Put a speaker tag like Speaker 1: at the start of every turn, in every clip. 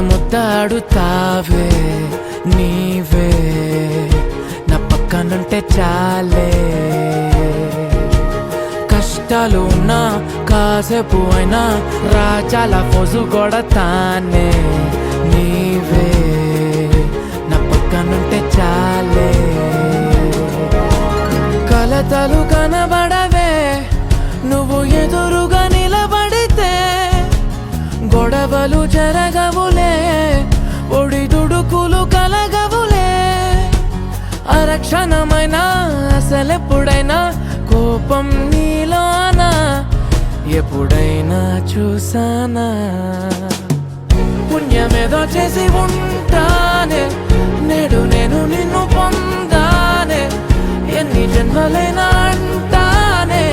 Speaker 1: ముద్దాడుతావే నీవే నా పక్కనుంటే చాలే కష్టాలు ఉన్నా కాసేపు అయినా రాజాల ఫోజు కొడతానే నీవే నా పక్కనుంటే చాలే కలతలు కనబడవే నువ్వు ఎదురుగా నిలబడితే గొడవలు జరగవులే ఒడిదుడుకులు కలగవులే అరక్షణమైనా అసలెప్పుడైనా కోపం నీలోనా ఎప్పుడైనా చూసానా పుణ్యమేదో చేసి ఉంటానే నేడు నేను నిన్ను పొందానే ఎన్ని జన్మలైనా అంటానే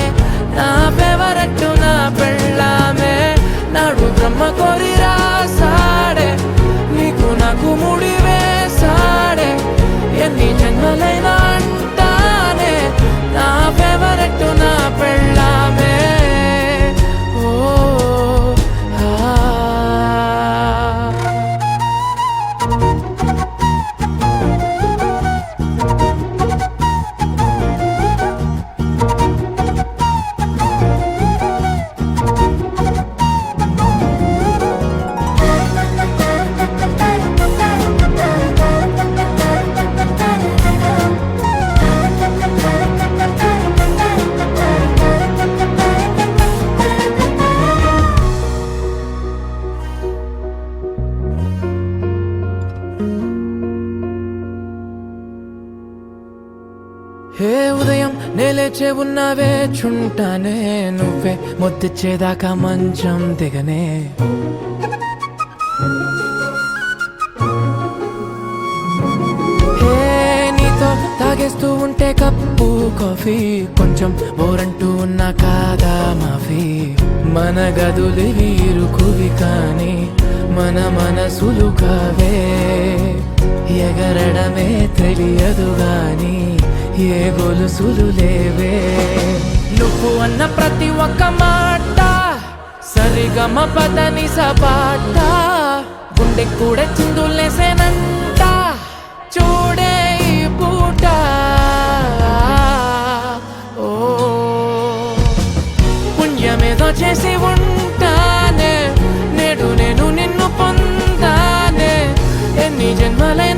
Speaker 1: నా ఫేవరెట్ నా పెళ్ళామే నాడు బ్రహ్మ కోరి రాసాడే నీకు నాకు ముడి వేసాడే ఎన్ని జన్మలైనా అంటానే నా ఫేవరెట్ నా పెళ్ళామే ఓ హే ఉదయం నేలేచే ఉన్నావే చుంటానే నువ్వే ముద్దిచ్చేదాకా మంచం దిగనే హే నీతో తాగేస్తూ ఉంటే కప్పు కాఫీ కొంచెం బోరంటూ ఉన్నా కాదా మాఫీ మన గదులు వీరుకువి కానీ మన మనసులు కావే ఎగరడమే తెలియదు గాని ఏ గొలుసులు లేవే నువ్వు అన్న ప్రతి ఒక్క మాట సరిగమ పదని సపాట గుండె కూడా చిందులేసేనంట చూడే ఈ పూట ఓ పుణ్యమేదో చేసి ఉంటానే నేడు నేను నిన్ను పొందానే ఎన్ని జన్మలై